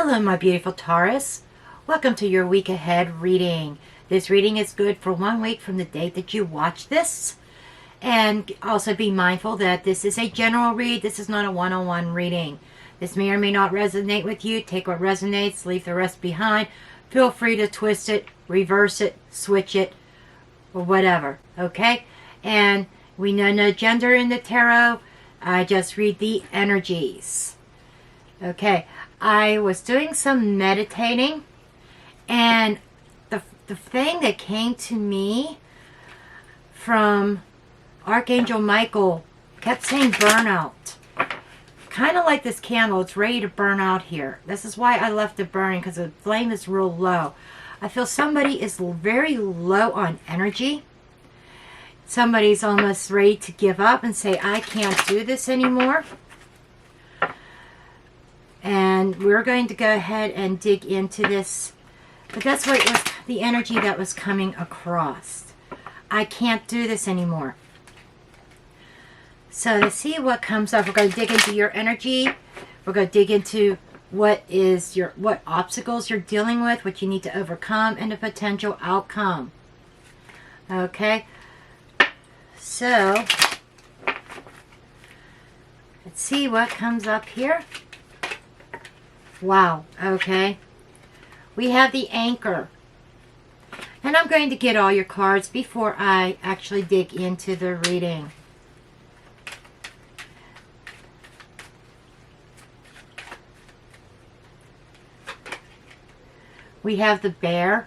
Hello, my beautiful Taurus. Welcome to your week ahead reading. This reading is good for 1 week from the date that you watch this. And also be mindful that this is a general read. This is not a one-on-one reading. This may or may not resonate with you. Take what resonates, leave the rest behind. Feel free to twist it, reverse it, switch it, or whatever. Okay? And we know no gender in the tarot. I just read the energies. Okay, I was doing some meditating, and the thing that came to me from Archangel Michael kept saying burnout. Kind of like this candle, it's ready to burn out here. This is why I left it burning, because the flame is real low. I feel somebody is very low on energy. Somebody's almost ready to give up and say, I can't do this anymore. And we're going to go ahead and dig into this. But that's what it was, the energy that was coming across. I can't do this anymore. So to see what comes up, we're going to dig into your energy. We're going to dig into what obstacles you're dealing with, what you need to overcome, and the potential outcome. Okay. So let's see what comes up here. Wow, okay. We have the anchor. And I'm going to get all your cards before I actually dig into the reading. We have the bear.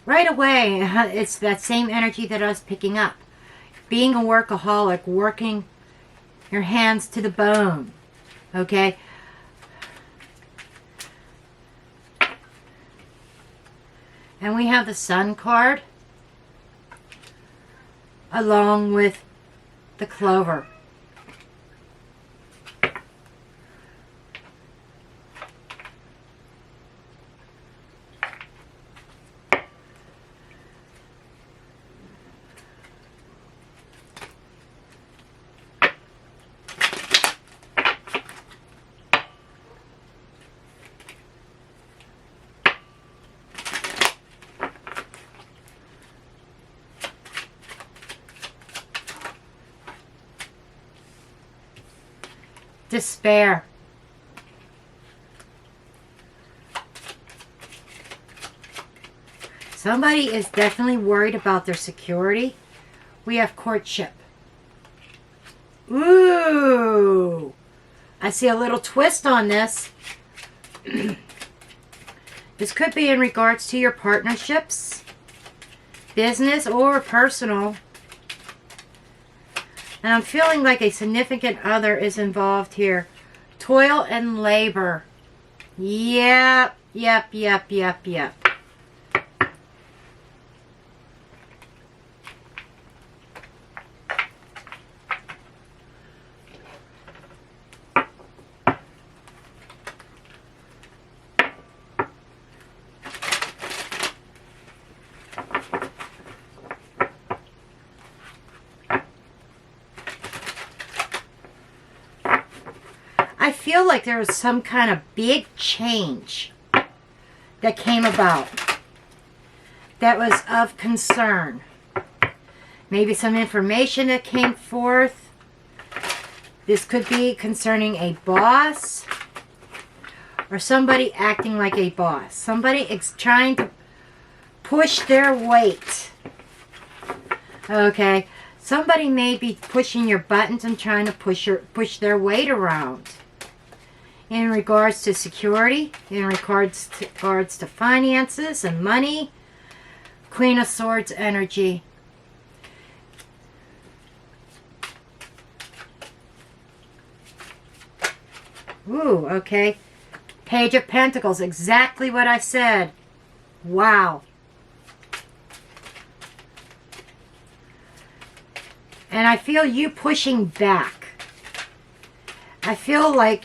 Right away, it's that same energy that I was picking up. Being a workaholic, working your hands to the bone, okay? And we have the Sun card along with the Clover. Despair. Somebody is definitely worried about their security. We have courtship. Ooh. I see a little twist on this. This could be in regards to your partnerships, business or personal. And I'm feeling like a significant other is involved here. Toil and labor. Yep. I feel like there was some kind of big change that came about that was of concern. Maybe some information that came forth. This could be concerning a boss or somebody acting like a boss. Somebody is trying to push their weight. Okay. Somebody may be pushing your buttons and trying to push their weight around. In regards to security, in regards to finances and money. Queen of Swords energy. Ooh, okay. Page of Pentacles, exactly what I said. Wow. And I feel you pushing back. I feel like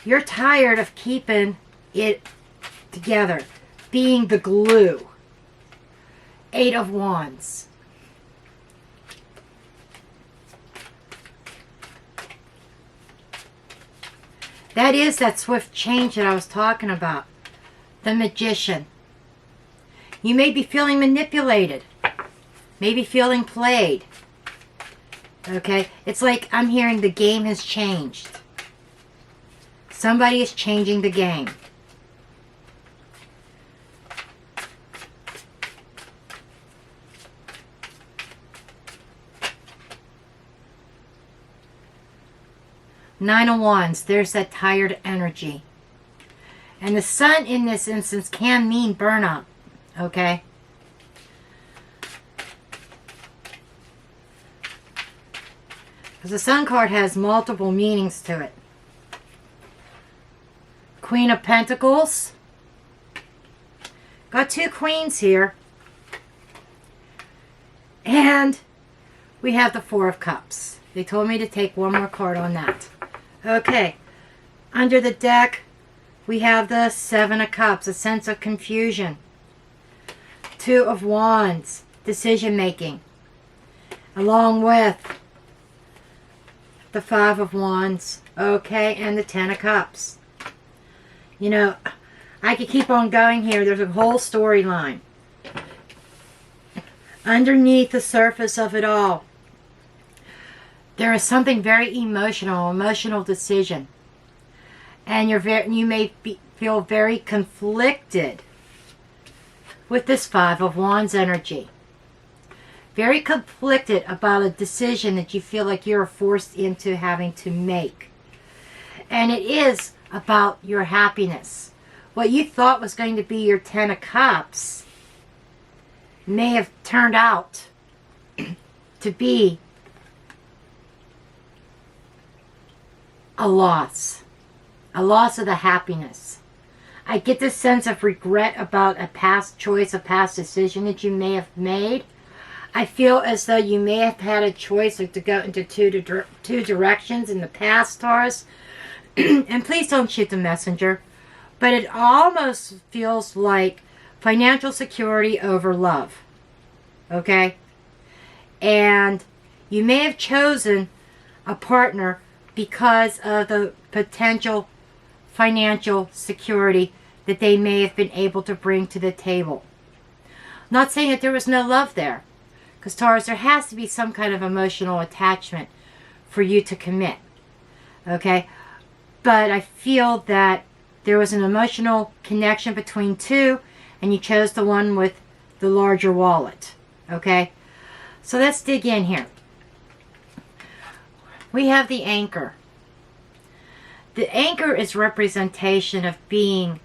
you're tired of keeping it together, being the glue. 8 of Wands. That is that swift change that I was talking about. The Magician. You may be feeling manipulated. Maybe feeling played. Okay? It's like I'm hearing the game has changed. Somebody is changing the game. Nine of Wands. There's that tired energy. And the Sun in this instance can mean burnout. Okay? Because the Sun card has multiple meanings to it. Queen of Pentacles. Got two queens here. And we have the Four of Cups. They told me to take one more card on that. Okay. Under the deck, we have the Seven of Cups, a sense of confusion. Two of Wands, decision making. Along with the Five of Wands, okay, and the Ten of Cups. You know, I could keep on going here. There's a whole storyline. Underneath the surface of it all, there is something very emotional decision. And you may feel very conflicted with this Five of Wands energy. Very conflicted about a decision that you feel like you're forced into having to make. And it is about your happiness. What you thought was going to be your Ten of Cups may have turned out to be a loss. A loss of the happiness. I get this sense of regret about a past choice, a past decision that you may have made. I feel as though you may have had a choice to go into two directions in the past, Taurus. And please don't shoot the messenger. But it almost feels like financial security over love. Okay? And you may have chosen a partner because of the potential financial security that they may have been able to bring to the table. Not saying that there was no love there. Because Taurus, there has to be some kind of emotional attachment for you to commit. Okay? But I feel that there was an emotional connection between two, and you chose the one with the larger wallet. Okay? So let's dig in here. We have the Anchor. The Anchor is representation of being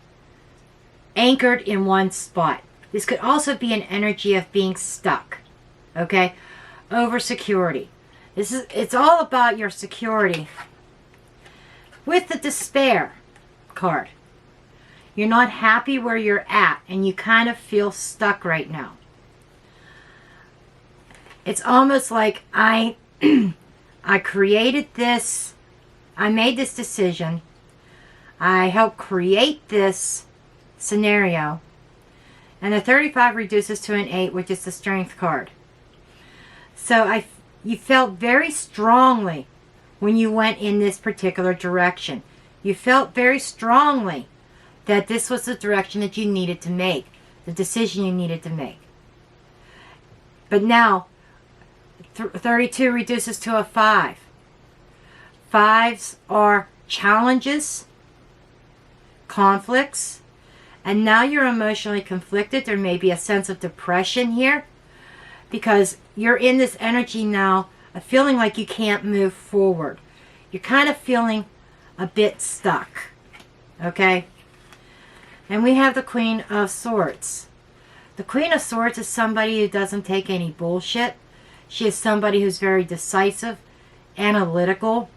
anchored in one spot. This could also be an energy of being stuck. Okay? Over security. It's all about your security. With the Despair card. You're not happy where you're at, and you kind of feel stuck right now. It's almost like I created this. I made this decision. I helped create this scenario. And the 35 reduces to an 8, which is the Strength card. So you felt very strongly when you went in this particular direction. You felt very strongly that this was the direction that you needed to make. The decision you needed to make. But now, 32 reduces to a 5. Fives are challenges, conflicts, and now you're emotionally conflicted. There may be a sense of depression here because you're in this energy now of feeling like you can't move forward. You're kind of feeling a bit stuck. Okay? And we have the Queen of Swords. The Queen of Swords is somebody who doesn't take any bullshit. She is somebody who's very decisive, analytical.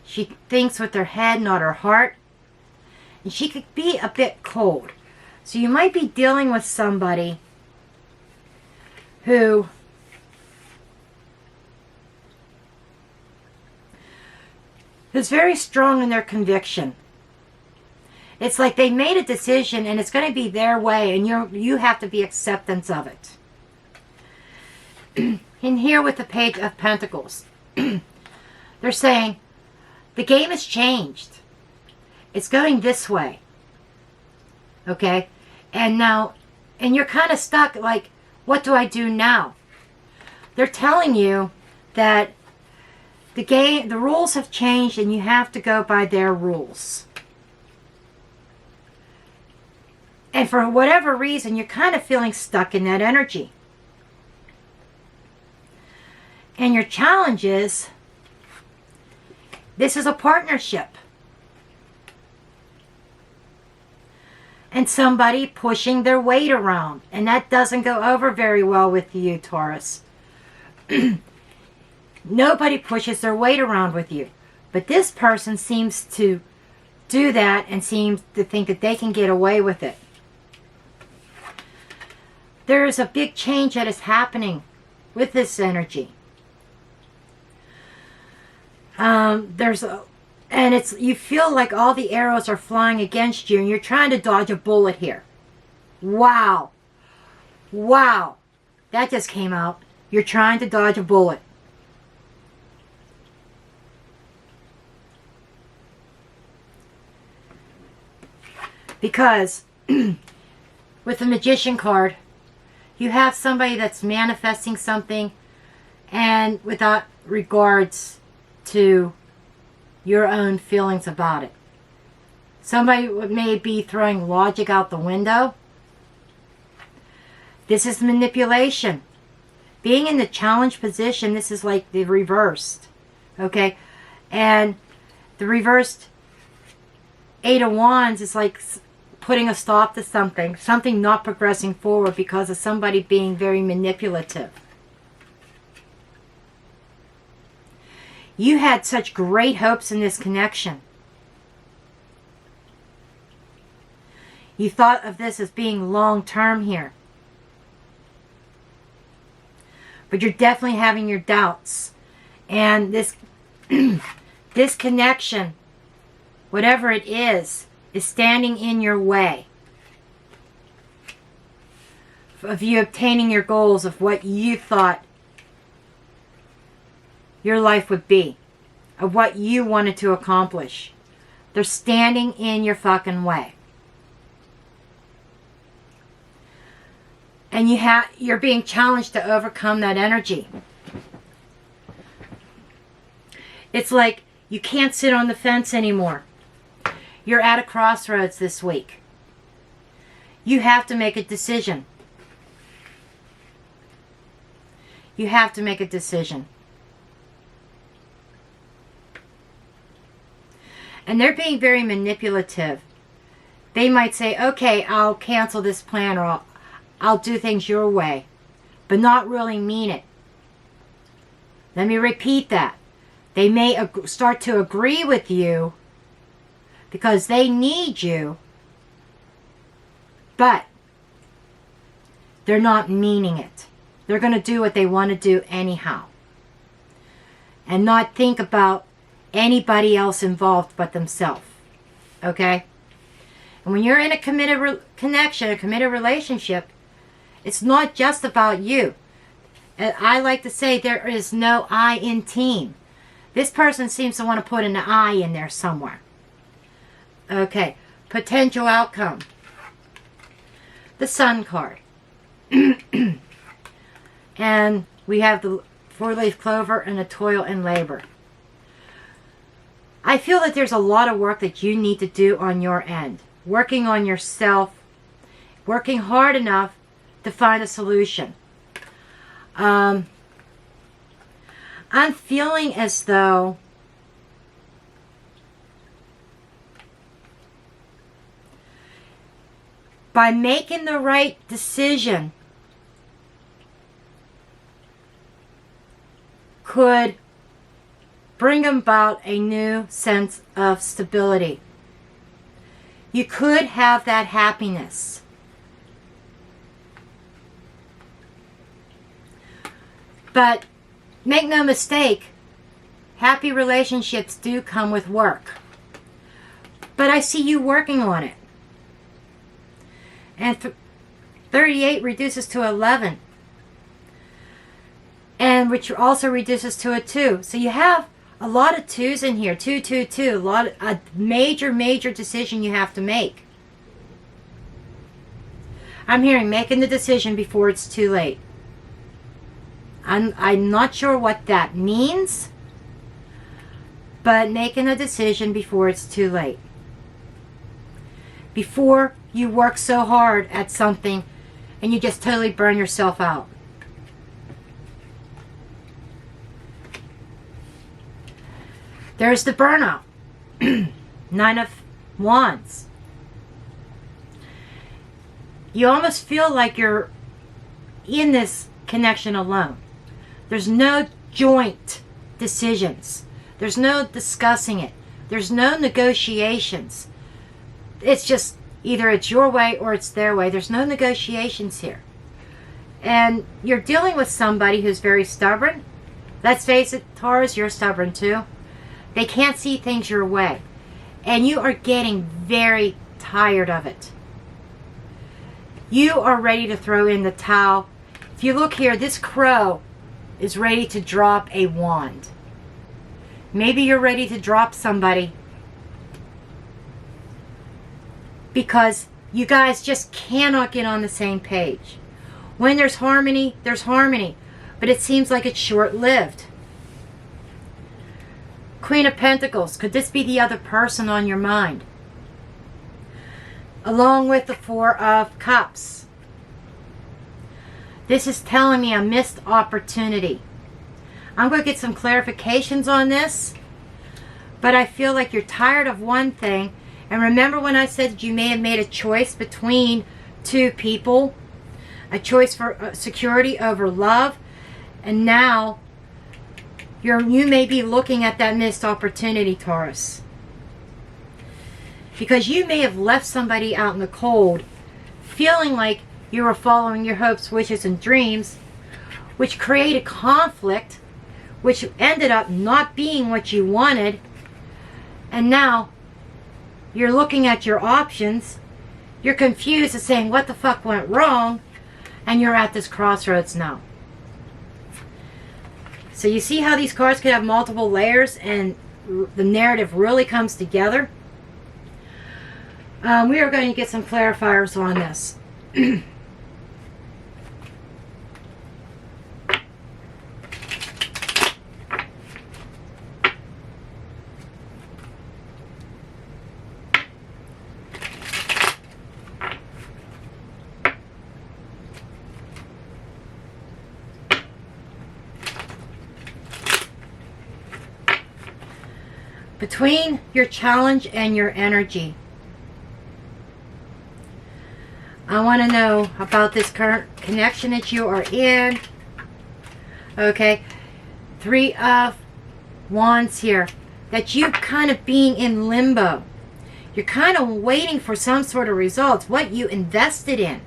She thinks with her head, not her heart. And she could be a bit cold. So you might be dealing with somebody who is very strong in their conviction. It's like they made a decision and it's going to be their way, and you have to be acceptance of it. In here with the Page of Pentacles, they're saying the game has changed. It's going this way. Okay? And now, and you're kind of stuck, like, what do I do now? They're telling you that the rules have changed and you have to go by their rules. And for whatever reason, you're kind of feeling stuck in that energy. And your challenge is, this is a partnership. And somebody pushing their weight around. And that doesn't go over very well with you, Taurus. Nobody pushes their weight around with you. But this person seems to do that and seems to think that they can get away with it. There is a big change that is happening with this energy. You feel like all the arrows are flying against you and you're trying to dodge a bullet here. Wow. Wow. That just came out. You're trying to dodge a bullet. Because with the Magician card, you have somebody that's manifesting something and without regards to your own feelings about it. Somebody may be throwing logic out the window. This is manipulation. Being in the challenge position, this is like the reversed. Okay? And the reversed Eight of Wands is like putting a stop to something. Something not progressing forward because of somebody being very manipulative. You had such great hopes in this connection. You thought of this as being long-term here. But you're definitely having your doubts. And this, this connection, whatever it is standing in your way of you obtaining your goals of what you thought your life would be, of what you wanted to accomplish. They're standing in your fucking way. And you're being challenged to overcome that energy. It's like you can't sit on the fence anymore. You're at a crossroads this week. You have to make a decision. You have to make a decision. And they're being very manipulative. They might say, okay, I'll cancel this plan or I'll do things your way, but not really mean it. Let me repeat that. They may start to agree with you because they need you, but they're not meaning it. They're going to do what they want to do anyhow and not think about anybody else involved but themselves. Okay? And when you're in a committed connection, a committed relationship, it's not just about you. And I like to say there is no I in team. This person seems to want to put an I in there somewhere. Okay. Potential outcome. The Sun card. And we have the 4-leaf clover and the toil and labor. I feel that there's a lot of work that you need to do on your end. Working on yourself. Working hard enough to find a solution. I'm feeling as though by making the right decision could bring about a new sense of stability. You could have that happiness. But make no mistake, happy relationships do come with work. But I see you working on it. And 38 reduces to 11. And which also reduces to a 2. So you have A lot of twos in here. 2, 2, 2. A major decision you have to make. I'm hearing making the decision before it's too late. I'm not sure what that means, but making a decision before it's too late. Before you work so hard at something and you just totally burn yourself out. There's the burnout. 9 of Wands. You almost feel like you're in this connection alone. There's no joint decisions. There's no discussing it. There's no negotiations. It's just either it's your way or it's their way. There's no negotiations here. And you're dealing with somebody who's very stubborn. Let's face it, Taurus, you're stubborn too. They can't see things your way. And you are getting very tired of it. You are ready to throw in the towel. If you look here, this crow is ready to drop a wand. Maybe you're ready to drop somebody because you guys just cannot get on the same page. When there's harmony, but it seems like it's short-lived. Queen of Pentacles, could this be the other person on your mind? Along with the 4 of Cups. This is telling me a missed opportunity. I'm going to get some clarifications on this, but I feel like you're tired of one thing. And remember when I said that you may have made a choice between 2 people, a choice for security over love, and now you may be looking at that missed opportunity, Taurus. Because you may have left somebody out in the cold, feeling like you were following your hopes, wishes, and dreams, which created conflict, which ended up not being what you wanted, and now you're looking at your options, you're confused and saying, what the fuck went wrong, and you're at this crossroads now. So you see how these cards could have multiple layers and the narrative really comes together? We are going to get some clarifiers on this. Between your challenge and your energy, I want to know about this current connection that you are in. Okay, 3 of Wands here. That you kind of being in limbo. You're kind of waiting for some sort of results, what you invested in.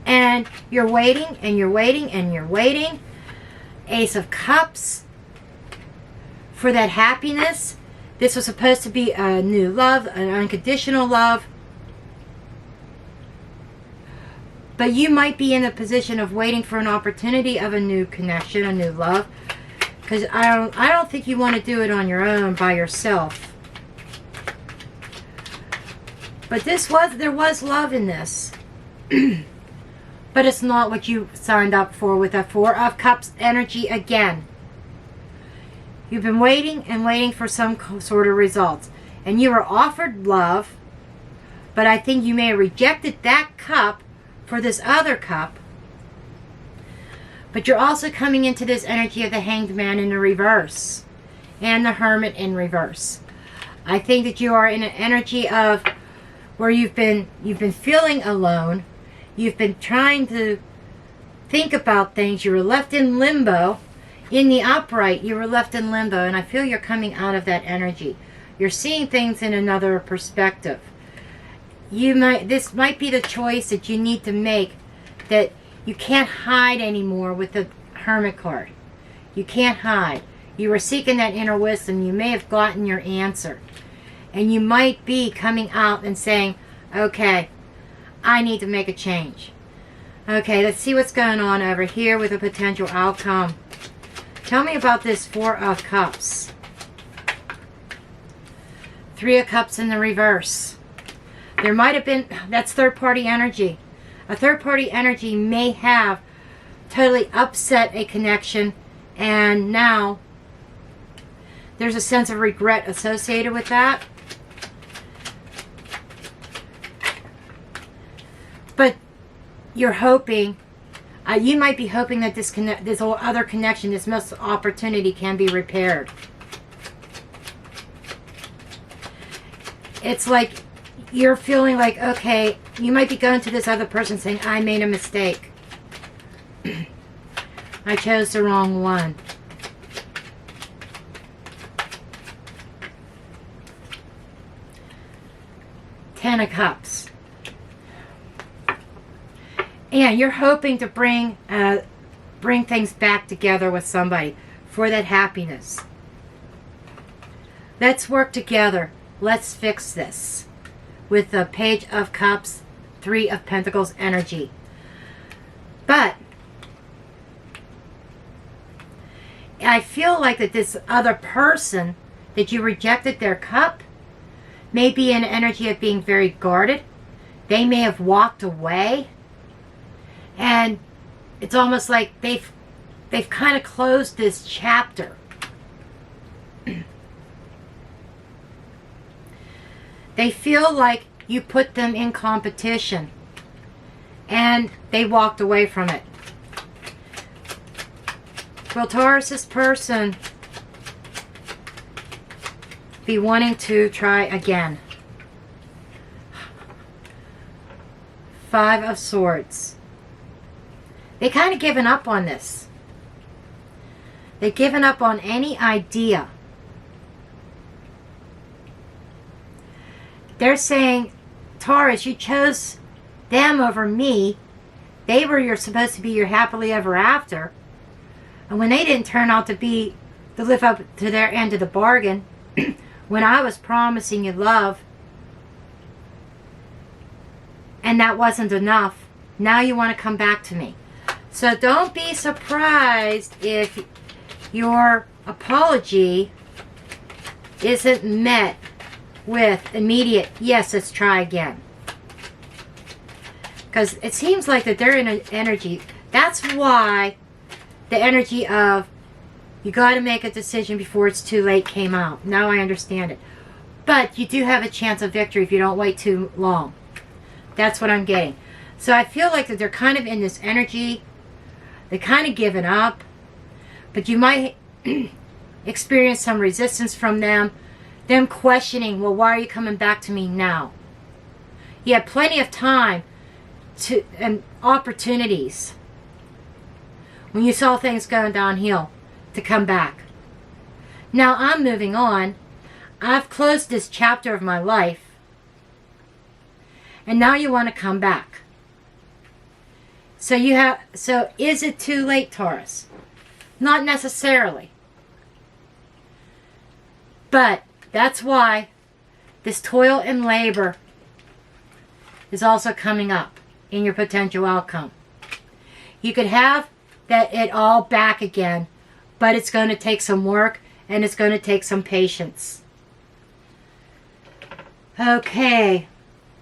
And you're waiting and you're waiting and you're waiting. Ace of Cups for that happiness. This was supposed to be a new love, an unconditional love. But you might be in a position of waiting for an opportunity of a new connection, a new love. Because I don't think you want to do it on your own, by yourself. But there was love in this. But it's not what you signed up for with a 4 of Cups energy again. You've been waiting and waiting for some sort of results. And you were offered love, but I think you may have rejected that cup for this other cup. But you're also coming into this energy of the Hanged Man in the reverse. And the Hermit in reverse. I think that you are in an energy of where you've been feeling alone. You've been trying to think about things. You were left in limbo. In the upright, you were left in limbo, and I feel you're coming out of that energy. You're seeing things in another perspective. This might be the choice that you need to make, that you can't hide anymore with the Hermit card. You can't hide. You were seeking that inner wisdom. You may have gotten your answer. And you might be coming out and saying, okay, I need to make a change. Okay, let's see what's going on over here with a potential outcome. Tell me about this 4 of Cups. Three of Cups in the reverse. There might have been, that's third-party energy. A third-party energy may have totally upset a connection, and now there's a sense of regret associated with that. But you're hoping, you might be hoping that this other connection, this missed opportunity can be repaired. It's like you're feeling like, okay, you might be going to this other person saying, I made a mistake. I chose the wrong one. Ten of Cups. And you're hoping to bring things back together with somebody for that happiness. Let's work together. Let's fix this. With the Page of Cups, Three of Pentacles energy. But I feel like that this other person that you rejected their cup may be in an energy of being very guarded. They may have walked away. And it's almost like they've kind of closed this chapter. They feel like you put them in competition and they walked away from it. Will Taurus' person be wanting to try again? Five of Swords. They kind of given up on this. They've given up on any idea. They're saying, Taurus, you chose them over me. They were supposed to be your happily ever after. And when they didn't turn out to live up to their end of the bargain, when I was promising you love, and that wasn't enough, now you want to come back to me. So don't be surprised if your apology isn't met with immediate, yes, let's try again. Because it seems like that they're in an energy. That's why the energy of you got to make a decision before it's too late came out. Now I understand it. But you do have a chance of victory if you don't wait too long. That's what I'm getting. So I feel like that they're kind of in this energy. They're kind of giving up. But you might experience some resistance from them. Them questioning, well, why are you coming back to me now? You had plenty of time and opportunities when you saw things going downhill to come back. Now I'm moving on. I've closed this chapter of my life. And now you want to come back. So is it too late, Taurus? Not necessarily. But that's why this toil and labor is also coming up in your potential outcome. You could have it all back again, but it's going to take some work and it's going to take some patience. Okay,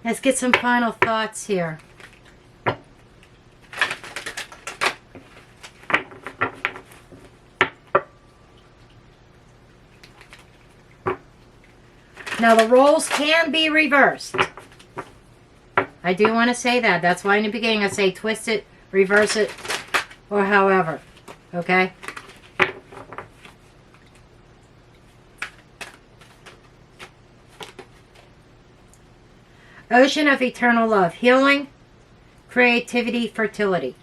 let's get some final thoughts here. Now the roles can be reversed. I do want to say that. That's why in the beginning I say twist it, reverse it, or however. Okay? Ocean of eternal love. Healing, creativity, fertility.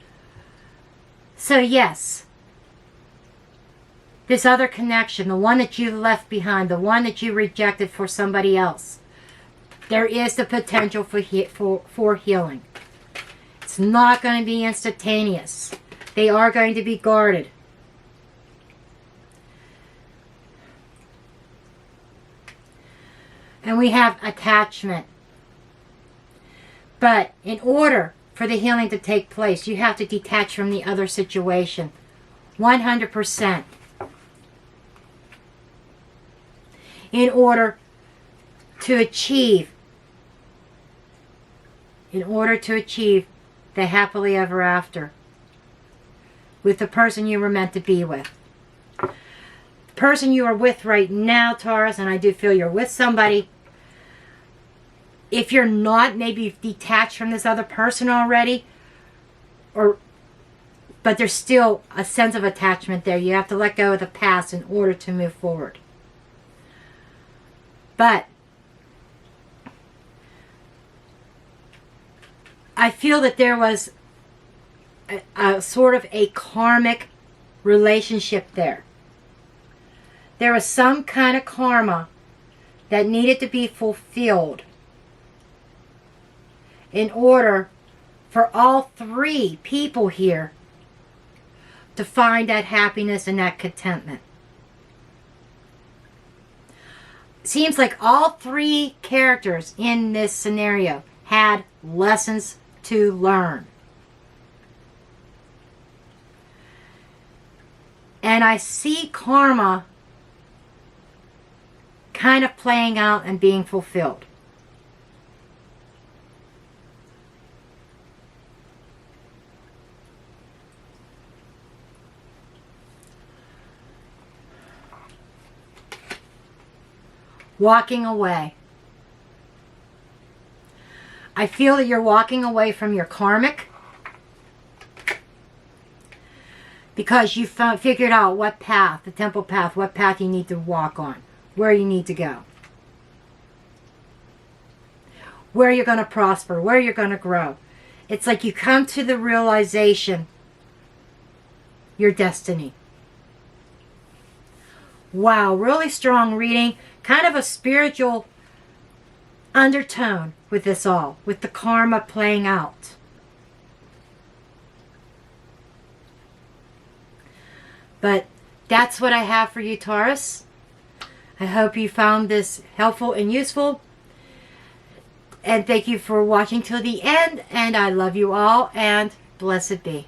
So yes, this other connection, the one that you left behind, the one that you rejected for somebody else, there is the potential for healing. It's not going to be instantaneous. They are going to be guarded. And we have attachment. But in order for the healing to take place, you have to detach from the other situation. 100%. In order to achieve, in order to achieve the happily ever after with the person you were meant to be with. The person you are with right now, Taurus, and I do feel you're with somebody. If you're not, maybe you've detached from this other person already, but there's still a sense of attachment there. You have to let go of the past in order to move forward. But I feel that there was a sort of a karmic relationship there. There was some kind of karma that needed to be fulfilled in order for all three people here to find that happiness and that contentment. Seems like all three characters in this scenario had lessons to learn. And I see karma kind of playing out and being fulfilled. Walking away. I feel that you're walking away from your karmic because you figured out what path, the temple path, what path you need to walk on, where you need to go, where you're going to prosper, where you're going to grow. It's like you come to the realization, your destiny. Wow, really strong reading. Kind of a spiritual undertone with this all, with the karma playing out. But that's what I have for you, Taurus. I hope you found this helpful and useful. And thank you for watching till the end. And I love you all, and blessed be.